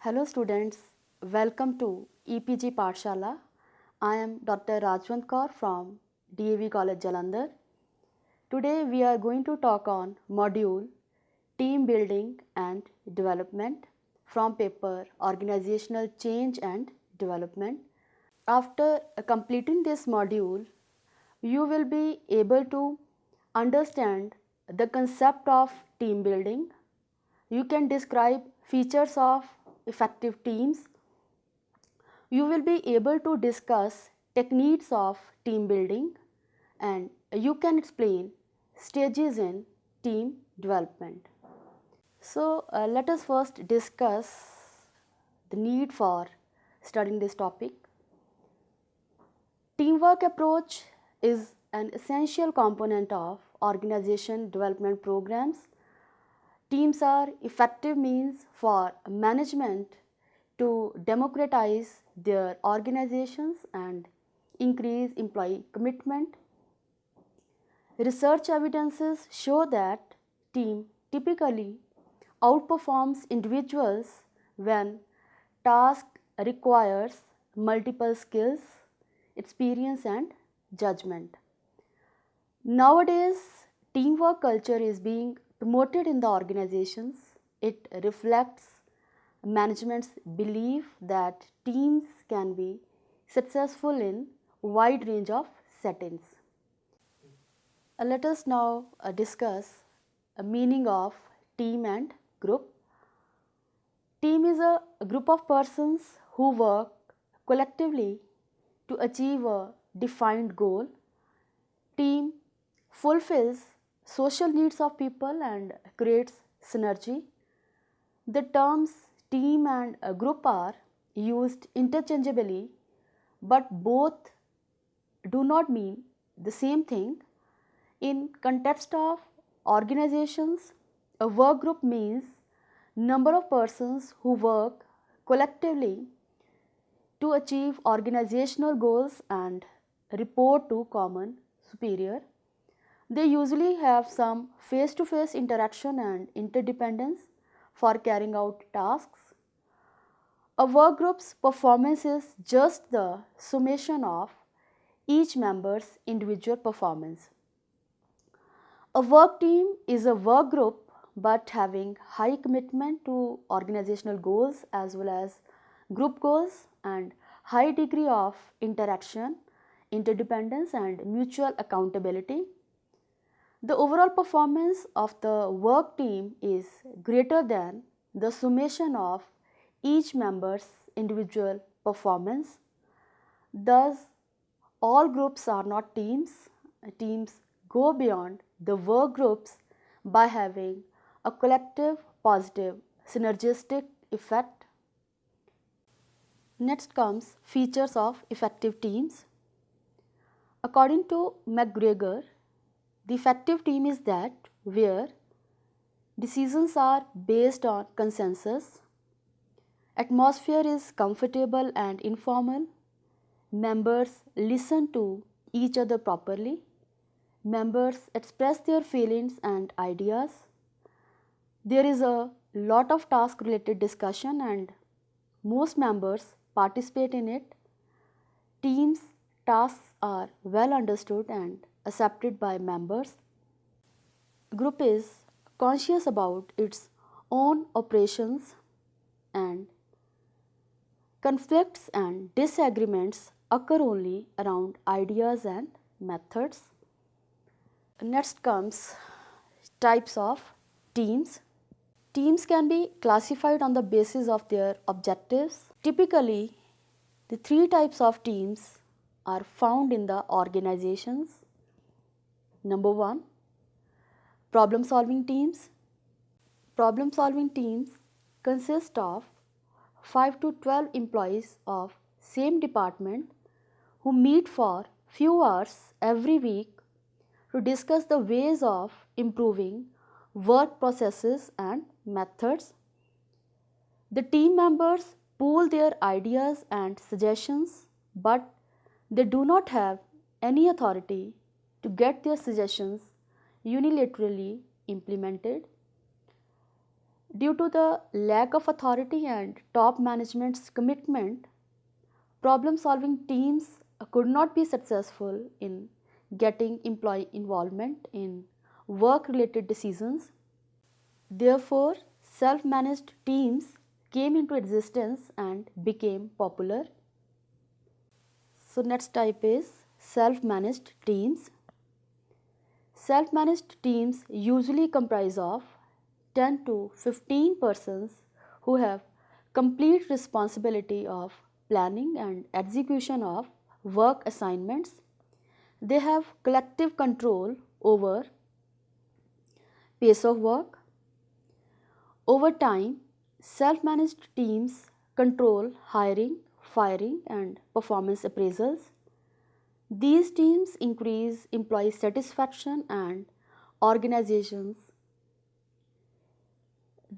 Hello students, welcome to EPG Pathshala. I am Dr. Rajwant Kaur from DAV College Jalandhar. Today we are going to talk on module Team Building and Development from paper Organizational Change and Development. After completing this module, you will be able to understand the concept of team building. You can describe features of effective teams. You will be able to discuss techniques of team building and you can explain stages in team development. So, let us first discuss the need for studying this topic. Teamwork approach is an essential component of organization development programs. Teams are effective means for management to democratize their organizations and increase employee commitment. Research evidences show that team typically outperforms individuals when task requires multiple skills, experience and judgment. Nowadays, teamwork culture is being promoted in the organizations. It reflects management's belief that teams can be successful in wide range of settings. Let us now discuss a meaning of team and group. Team is a group of persons who work collectively to achieve a defined goal. Team fulfills social needs of people and creates synergy. The terms team and group are used interchangeably, but both do not mean the same thing. In context of organizations, a work group means number of persons who work collectively to achieve organizational goals and report to common superior. They usually have some face-to-face interaction and interdependence for carrying out tasks. A work group's performance is just the summation of each member's individual performance. A work team is a work group but having high commitment to organizational goals as well as group goals and high degree of interaction, interdependence and mutual accountability. The overall performance of the work team is greater than the summation of each member's individual performance. Thus, all groups are not teams. Teams go beyond the work groups by having a collective, positive, synergistic effect. Next comes features of effective teams. According to McGregor, the effective team is that where decisions are based on consensus, atmosphere is comfortable and informal, members listen to each other properly, members express their feelings and ideas, there is a lot of task related discussion and most members participate in it. Teams' tasks are well understood and accepted by members. Group is conscious about its own operations and conflicts and disagreements occur only around ideas and methods. Next comes types of teams. Teams can be classified on the basis of their objectives. Typically, the three types of teams are found in the organizations. Number one, problem solving teams. Problem solving teams consist of 5 to 12 employees of same department who meet for few hours every week to discuss the ways of improving work processes and methods. The team members pool their ideas and suggestions, but they do not have any authority to get their suggestions unilaterally implemented. Due to the lack of authority and top management's commitment, problem solving teams could not be successful in getting employee involvement in work related decisions. Therefore, self managed teams came into existence and became popular. So, next type is self managed teams. Self managed teams usually comprise of 10 to 15 persons who have complete responsibility of planning and execution of work assignments. They have collective control over pace of work. Over time, self managed teams control hiring, firing, and performance appraisals. These teams increase employee satisfaction and organizations.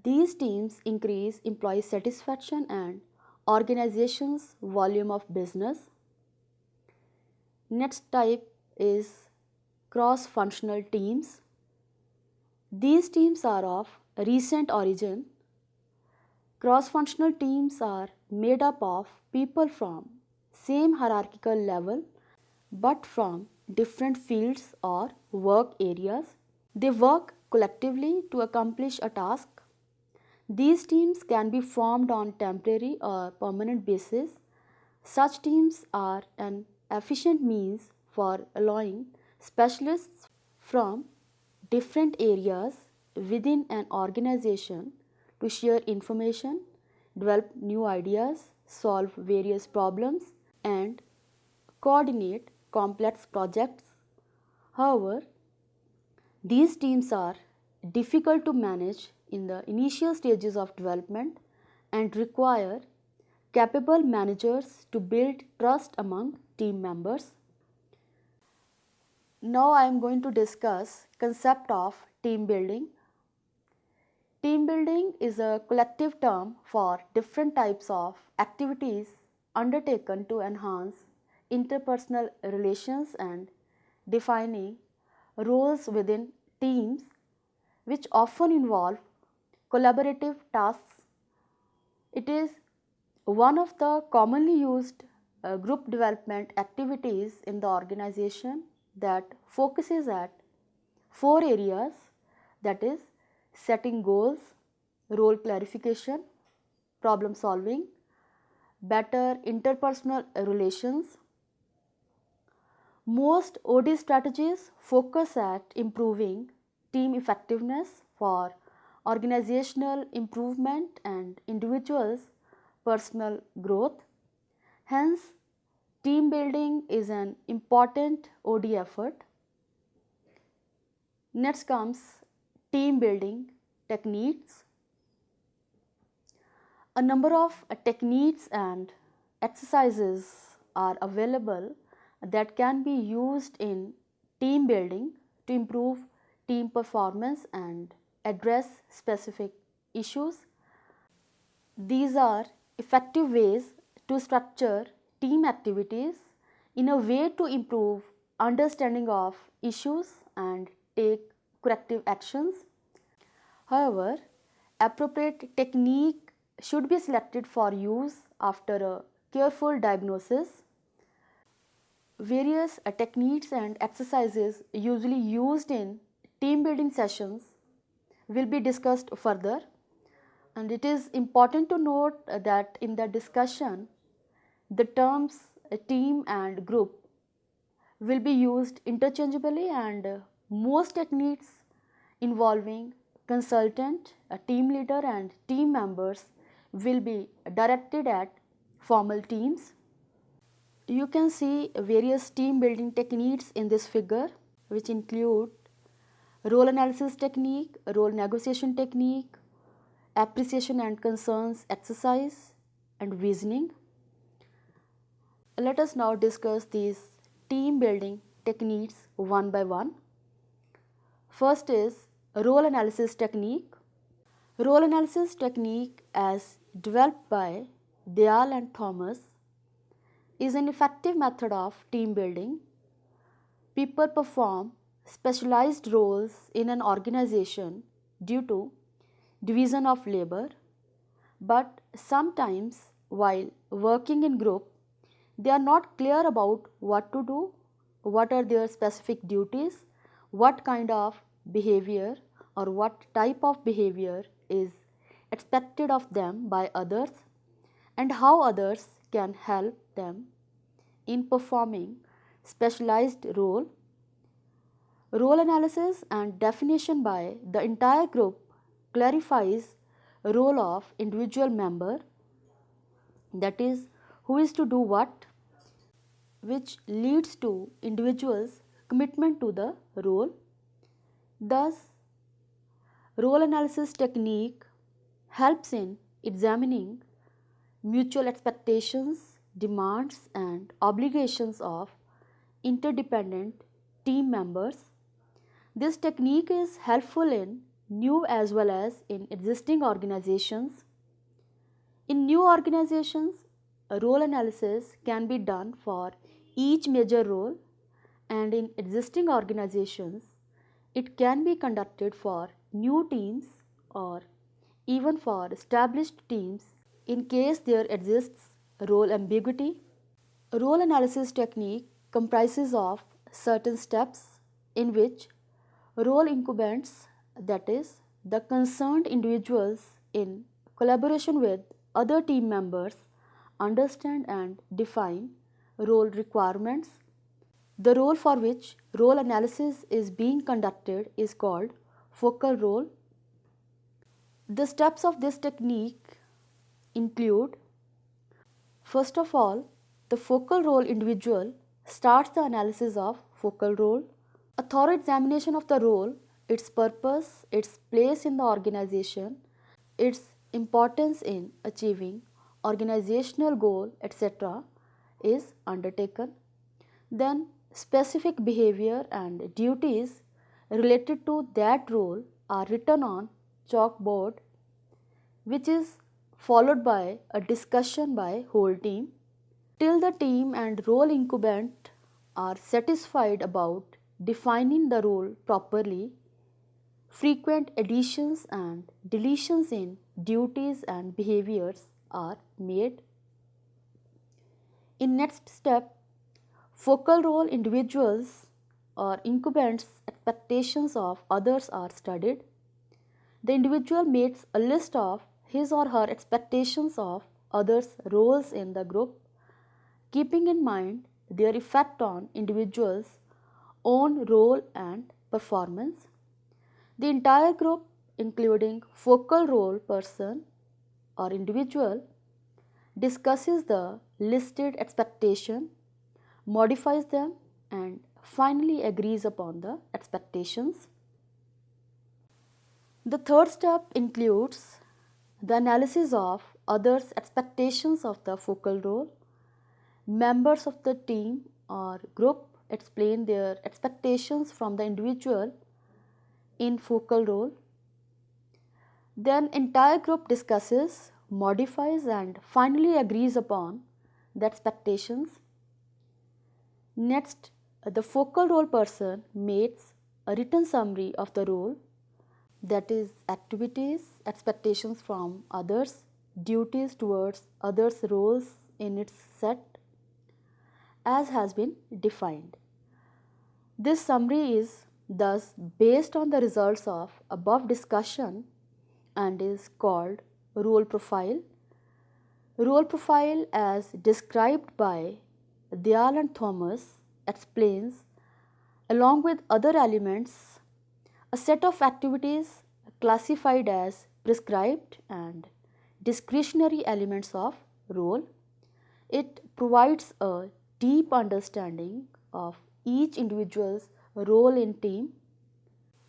These teams increase employee satisfaction and organizations' volume of business. Next type is cross functional teams. These teams are of recent origin. Cross functional teams are made up of people from same hierarchical level but from different fields or work areas. They work collectively to accomplish a task. These teams can be formed on temporary or permanent basis. Such teams are an efficient means for allowing specialists from different areas within an organization to share information, develop new ideas, solve various problems, and coordinate complex projects. However, these teams are difficult to manage in the initial stages of development and require capable managers to build trust among team members. Now I am going to discuss concept of team building. Team building is a collective term for different types of activities undertaken to enhance interpersonal relations and defining roles within teams, which often involve collaborative tasks. It is one of the commonly used group development activities in the organization that focuses at four areas, that is setting goals, role clarification, problem solving, better interpersonal relations. Most OD strategies focus at improving team effectiveness for organizational improvement and individuals' personal growth. Hence, team building is an important OD effort. Next comes team building techniques. A number of techniques and exercises are available that can be used in team building to improve team performance and address specific issues. These are effective ways to structure team activities in a way to improve understanding of issues and take corrective actions. However, appropriate technique should be selected for use after a careful diagnosis. Various techniques and exercises usually used in team building sessions will be discussed further, and it is important to note that in the discussion the terms team and group will be used interchangeably, and most techniques involving consultant, a team leader and team members will be directed at formal teams. You can see various team building techniques in this figure, which include role analysis technique, role negotiation technique, appreciation and concerns exercise, and visioning. Let us now discuss these team building techniques one by one. First is role analysis technique. Role analysis technique, as developed by Dayal and Thomas, is an effective method of team building. People perform specialized roles in an organization due to division of labor, but sometimes while working in group, they are not clear about what to do, what are their specific duties, what kind of behavior or what type of behavior is expected of them by others, and how others can help them in performing specialized role. Role analysis and definition by the entire group clarifies role of individual member, that is who is to do what, which leads to individuals commitment to the role. Thus role analysis technique helps in examining mutual expectations, demands and obligations of interdependent team members. This technique is helpful in new as well as in existing organizations. In new organizations, a role analysis can be done for each major role, and in existing organizations, it can be conducted for new teams or even for established teams in case there exists role ambiguity. Role analysis technique comprises of certain steps in which role incumbents, that is, the concerned individuals in collaboration with other team members, understand and define role requirements. The role for which role analysis is being conducted is called focal role. The steps of this technique include: first of all, the focal role individual starts the analysis of focal role. A thorough examination of the role, its purpose, its place in the organization, its importance in achieving organizational goal, etc., is undertaken. Then specific behavior and duties related to that role are written on chalkboard, which is followed by a discussion by whole team till the team and role incumbent are satisfied about defining the role properly. Frequent additions and deletions in duties and behaviors are made. In next step, focal role individuals or incumbents' expectations of others are studied. The individual makes a list of his or her expectations of others' roles in the group, keeping in mind their effect on individuals' own role and performance. The entire group, including focal role person or individual, discusses the listed expectation, modifies them and finally agrees upon the expectations. The third step includes the analysis of others' expectations of the focal role. Members of the team or group explain their expectations from the individual in focal role. Then entire group discusses, modifies and finally agrees upon the expectations. Next, the focal role person makes a written summary of the role, that is activities, expectations from others, duties towards others' roles in its set as has been defined. This summary is thus based on the results of above discussion and is called role profile. Role profile as described by Dayal and Thomas explains, along with other elements, a set of activities classified as prescribed and discretionary elements of role. It provides a deep understanding of each individual's role in team.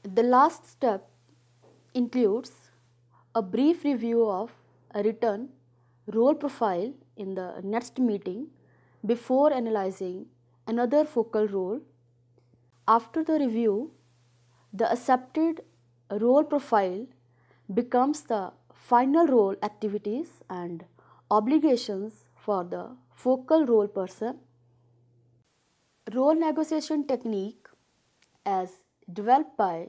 The last step includes a brief review of a written role profile in the next meeting before analyzing another focal role. After the review, the accepted role profile becomes the final role activities and obligations for the focal role person. Role negotiation technique as developed by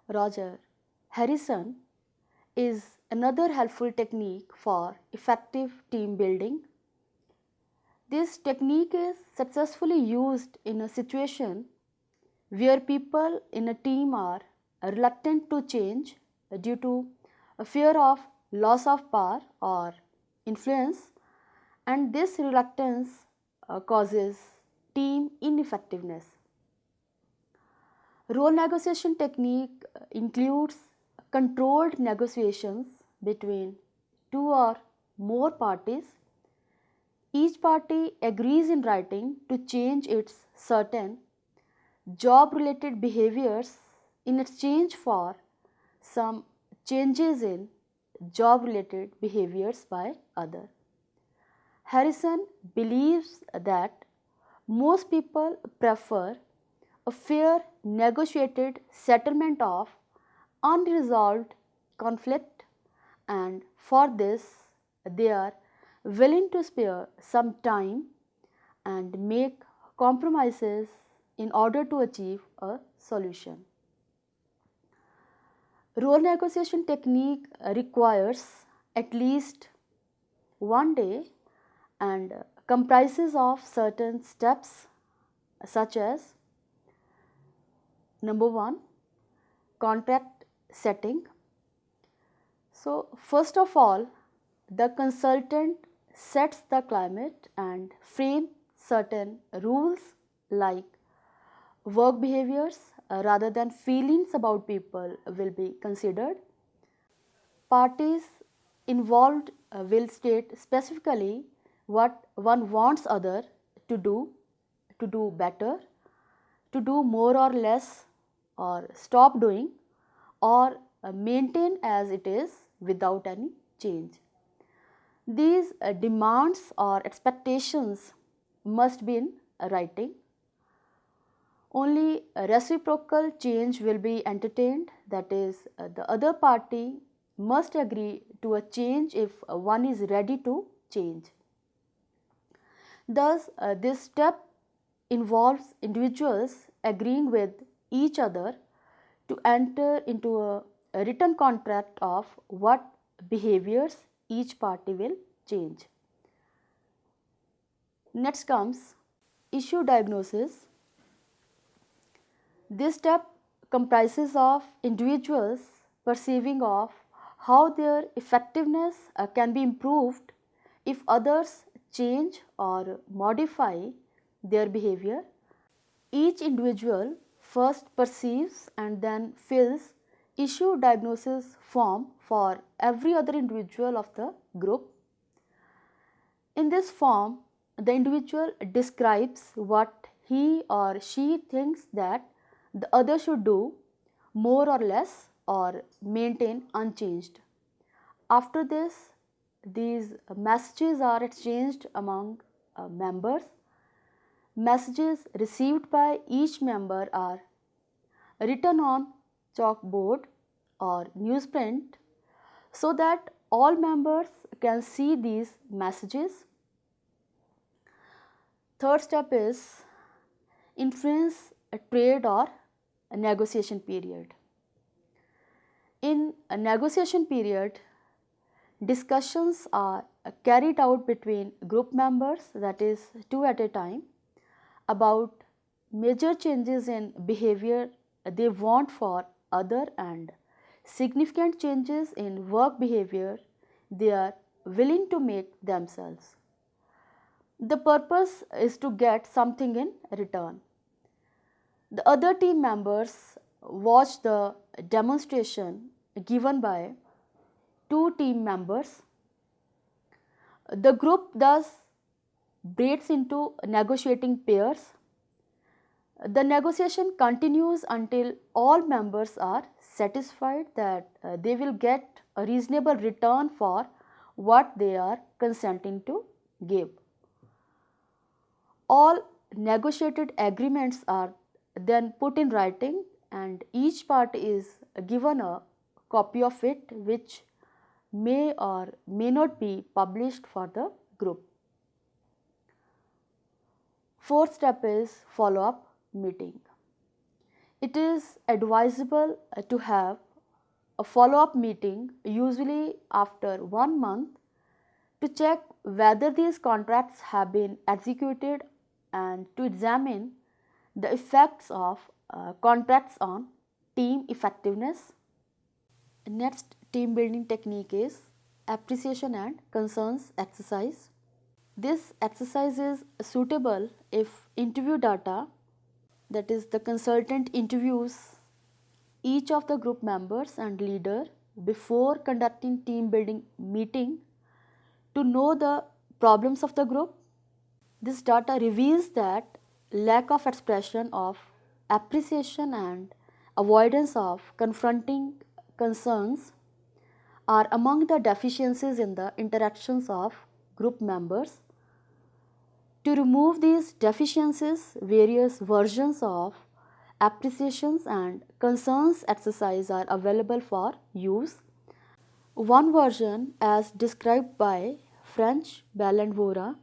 Roger Harrison is another helpful technique for effective team building. This technique is successfully used in a situation where people in a team are reluctant to change due to a fear of loss of power or influence, and this reluctance causes team ineffectiveness. Role negotiation technique includes controlled negotiations between two or more parties. Each party agrees in writing to change its certain job related behaviors in exchange for some changes in job related behaviors by other. Harrison believes that most people prefer a fair negotiated settlement of unresolved conflict, and for this they are willing to spare some time and make compromises in order to achieve a solution. Role negotiation technique requires at least one day and comprises of certain steps such as number 1, contract setting. So first of all, the consultant sets the climate and frame certain rules like work behaviors rather than feelings about people will be considered. Parties involved will state specifically what one wants other to do better, to do more or less, or stop doing, or maintain as it is without any change. These demands or expectations must be in writing. Only reciprocal change will be entertained, that is, the other party must agree to a change if one is ready to change. Thus, this step involves individuals agreeing with each other to enter into a written contract of what behaviors each party will change. Next comes issue diagnosis. This step comprises of individuals perceiving of how their effectiveness can be improved if others change or modify their behavior. Each individual first perceives and then fills issue diagnosis form for every other individual of the group. In this form, the individual describes what he or she thinks that the other should do more or less or maintain unchanged. After this, these messages are exchanged among members. Messages received by each member are written on chalkboard or newsprint so that all members can see these messages. Third step is influence a trade or a negotiation period. In a negotiation period, discussions are carried out between group members, that is, two at a time, about major changes in behavior they want for other and significant changes in work behavior they are willing to make themselves. The purpose is to get something in return. The other team members watch the demonstration given by two team members. The group thus breaks into negotiating pairs. The negotiation continues until all members are satisfied that they will get a reasonable return for what they are consenting to give. All negotiated agreements are then put in writing and each party is given a copy of it, which may or may not be published for the group. Fourth step is follow-up meeting. It is advisable to have a follow-up meeting, usually after 1 month, to check whether these contracts have been executed and to examine the effects of contracts on team effectiveness. Next team building technique is appreciation and concerns exercise. This exercise is suitable if interview data, that is the consultant interviews each of the group members and leader before conducting team building meeting to know the problems of the group. This data reveals that lack of expression of appreciation and avoidance of confronting concerns are among the deficiencies in the interactions of group members. To remove these deficiencies, various versions of appreciations and concerns exercise are available for use. One version, as described by French, Bell and Vora,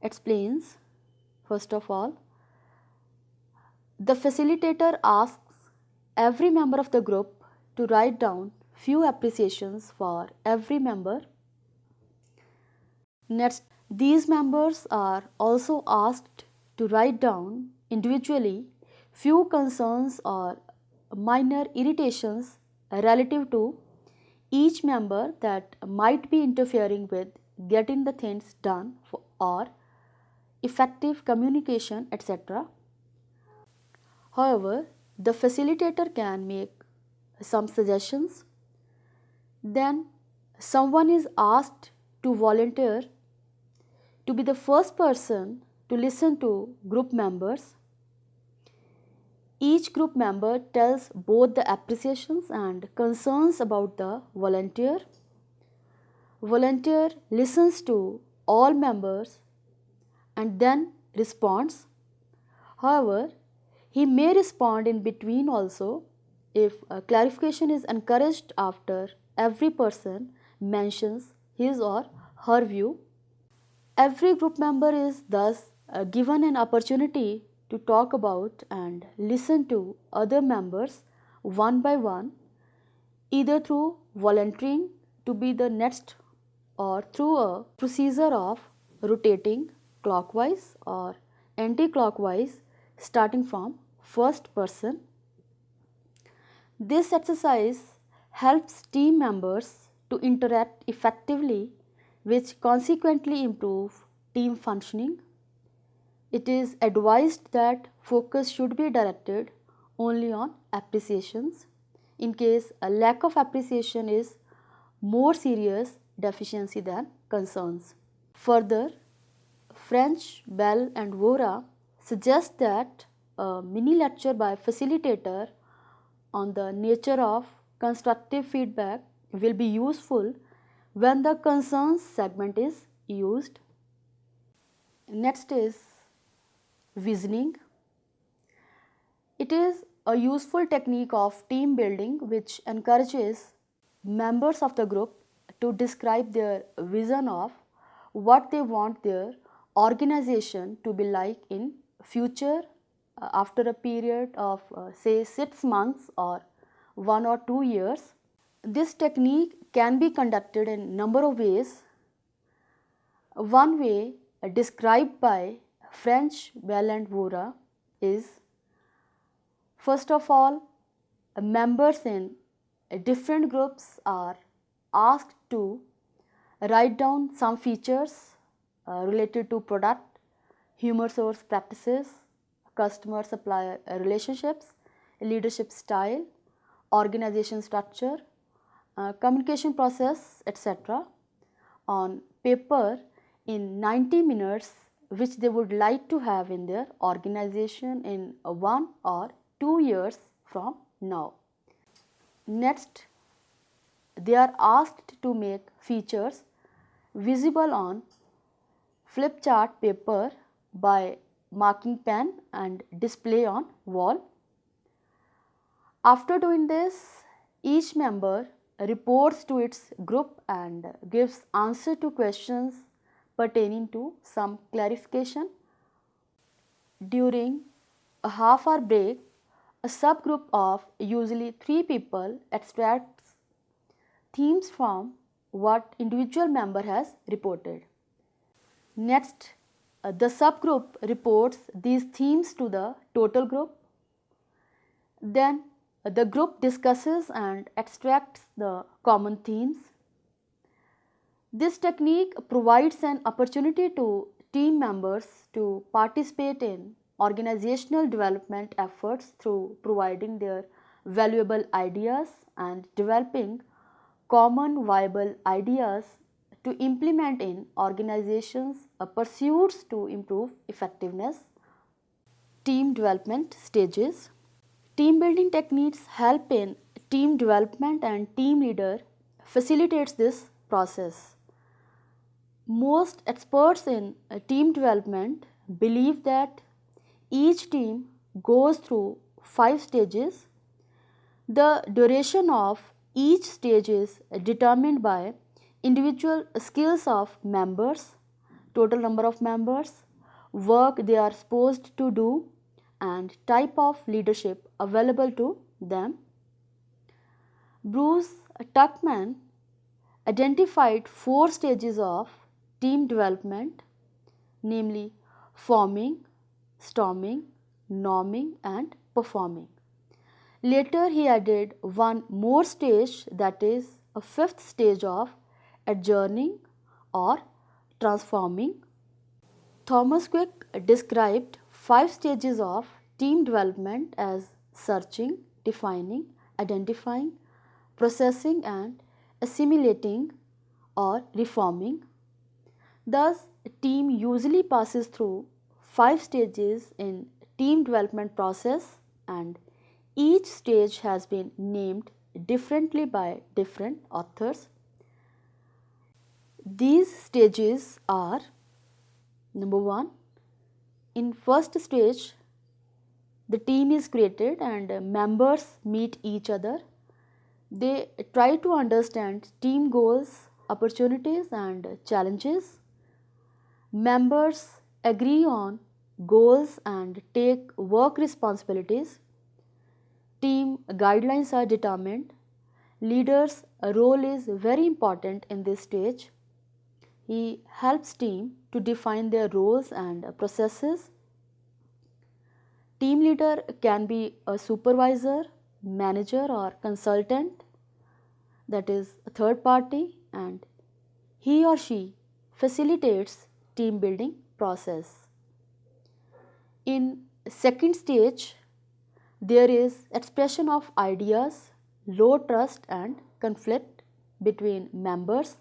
explains, first of all, the facilitator asks every member of the group to write down few appreciations for every member. Next, these members are also asked to write down individually few concerns or minor irritations relative to each member that might be interfering with getting the things done or effective communication, etc. However, the facilitator can make some suggestions. Then someone is asked to volunteer to be the first person to listen to group members. Each group member tells both the appreciations and concerns about the volunteer. Volunteer listens to all members and then responds. However, he may respond in between also if clarification is encouraged after every person mentions his or her view. Every group member is thus given an opportunity to talk about and listen to other members one by one, either through volunteering to be the next or through a procedure of rotating clockwise or anti-clockwise starting from first person. This exercise helps team members to interact effectively, which consequently improve team functioning. It is advised that focus should be directed only on appreciations. In case a lack of appreciation is more serious deficiency than concerns. Further, French, Bell and Vora suggest that a mini lecture by facilitator on the nature of constructive feedback will be useful when the concerns segment is used. Next is visioning. It is a useful technique of team building which encourages members of the group to describe their vision of what they want their organization to be like in future after a period of say 6 months or 1 or 2 years. This technique can be conducted in number of ways. One way described by French, Bell and Vora is, first of all, members in different groups are asked to write down some features related to product, human resource practices, customer supplier relationships, leadership style, organization structure, communication process, etc. on paper in 90 minutes, which they would like to have in their organization in 1 or 2 years from now. Next, they are asked to make features visible on flip chart paper by marking pen and display on wall. After doing this, each member reports to its group and gives answer to questions pertaining to some clarification. During a half-hour break, A subgroup of usually 3 people extracts themes from what individual member has reported. Next, the subgroup reports these themes to the total group. Then the group discusses and extracts the common themes. This technique provides an opportunity to team members to participate in organizational development efforts through providing their valuable ideas and developing common viable ideas to implement in organizations' pursuits to improve effectiveness. Team development stages. Team building techniques help in team development and team leader facilitates this process. Most experts in team development believe that each team goes through 5 stages. The duration of each stage is determined by individual skills of members, total number of members, work they are supposed to do, and type of leadership available to them. Bruce Tuckman identified 4 stages of team development, namely forming, storming, norming, and performing. Later, he added one more stage, that is a 5th stage of adjourning or transforming. Thomas Quick described 5 stages of team development as searching, defining, identifying, processing, and assimilating or reforming. Thus, a team usually passes through 5 stages in team development process, and each stage has been named differently by different authors. These stages are: number 1, in first stage, the team is created and members meet each other. They try to understand team goals, opportunities, and challenges. Members agree on goals and take work responsibilities. Team guidelines are determined. Leader's role is very important in this stage. He helps team to define their roles and processes. Team leader can be a supervisor, manager, or consultant, that is a third party, and he or she facilitates team building process. In second stage, there is expression of ideas, low trust and conflict between members.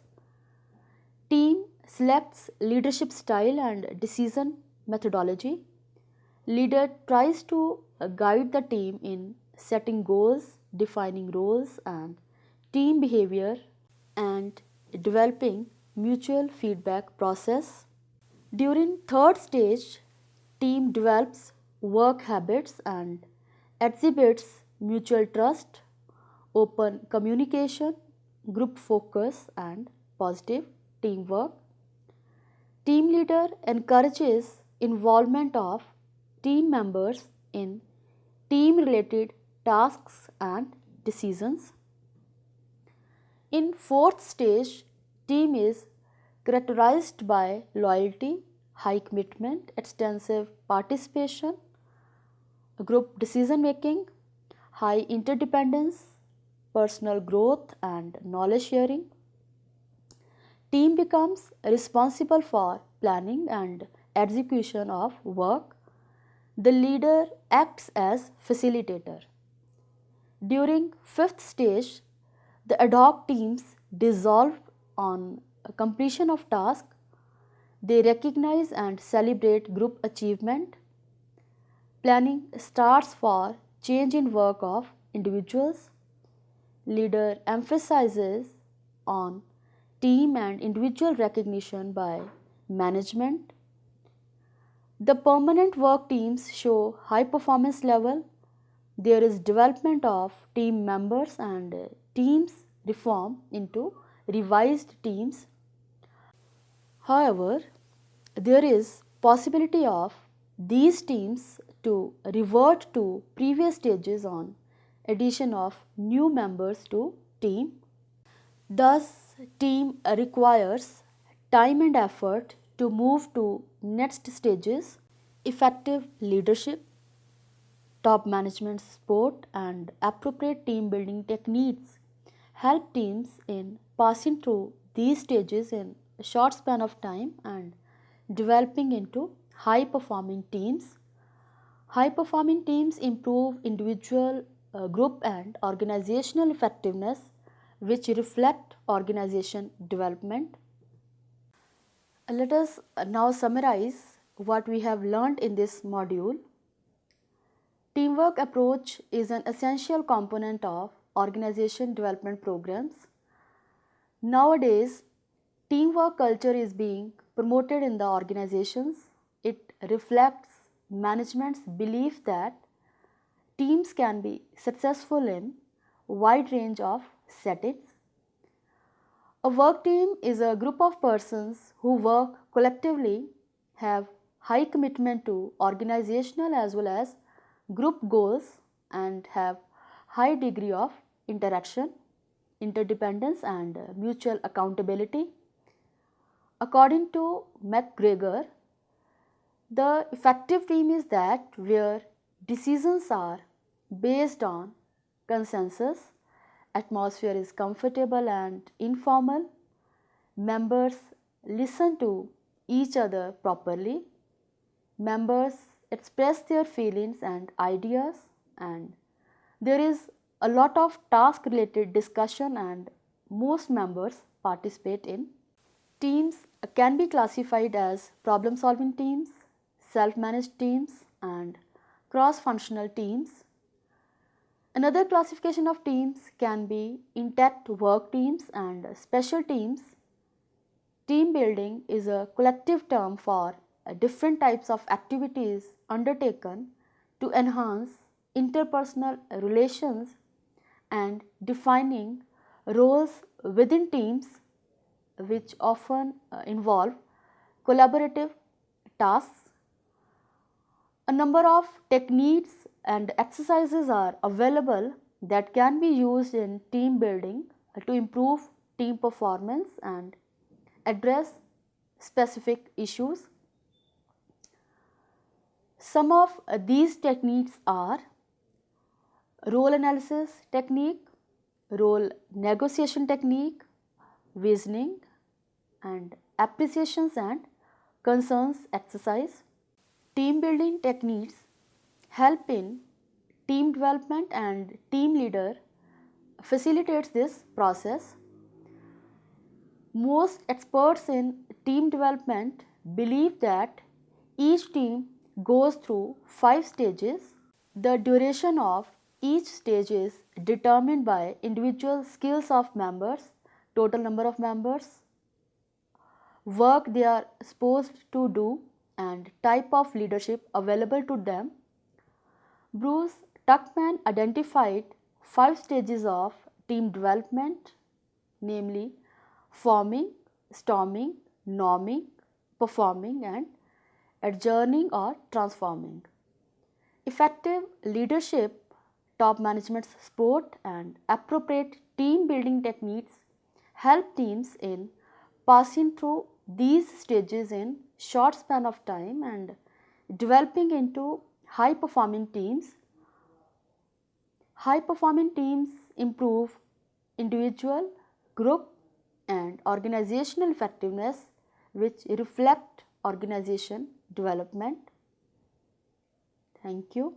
Team selects leadership style and decision methodology. Leader tries to guide the team in setting goals, defining roles and team behavior, and developing mutual feedback process. During third stage, team develops work habits and exhibits mutual trust, open communication, group focus, and positive teamwork. Team leader encourages involvement of team members in team related tasks and decisions. In fourth stage, team is characterized by loyalty, high commitment, extensive participation, group decision making, high interdependence, personal growth, and knowledge sharing. Team becomes responsible for planning and execution of work. The leader acts as facilitator. During fifth stage, the ad hoc teams dissolve on completion of task. They recognize and celebrate group achievement. Planning starts for change in work of individuals. Leader emphasizes on team and individual recognition by management. The permanent work teams show high performance level. There is development of team members and teams reform into revised teams. However, there is possibility of these teams to revert to previous stages on addition of new members to team. Thus, team requires time and effort to move to next stages. Effective leadership, top management support, and appropriate team building techniques help teams in passing through these stages in a short span of time and developing into high performing teams. High performing teams improve individual, group, and organizational effectiveness, which reflect organization development. Let us now summarize what we have learned in this module. Teamwork approach is an essential component of organization development programs. Nowadays, teamwork culture is being promoted in the organizations. It reflects management's belief that teams can be successful in a wide range of settings. A work team is a group of persons who work collectively, have high commitment to organizational as well as group goals, and have high degree of interaction, interdependence, and mutual accountability. According to McGregor, the effective team is that where decisions are based on consensus, atmosphere is comfortable and informal, members listen to each other properly, members express their feelings and ideas, and there is a lot of task related discussion and most members participate in. Teams can be classified as problem solving teams, self managed teams, and cross functional teams. Another classification of teams can be intact work teams and special teams. Team building is a collective term for different types of activities undertaken to enhance interpersonal relations and defining roles within teams, which often involve collaborative tasks. A number of techniques and exercises are available that can be used in team building to improve team performance and address specific issues. Some of these techniques are role analysis technique, role negotiation technique, visioning, and appreciations and concerns exercise. Team building techniques help in team development and team leader facilitates this process. Most experts in team development believe that each team goes through 5 stages. The duration of each stage is determined by individual skills of members, total number of members, work they are supposed to do, and type of leadership available to them. Bruce Tuckman identified 5 stages of team development, namely forming, storming, norming, performing, and adjourning or transforming. Effective leadership, top management support, and appropriate team building techniques help teams in passing through these stages in short span of time and developing into high performing teams. High performing teams improve individual, group, and organizational effectiveness, which reflect organization development. Thank you.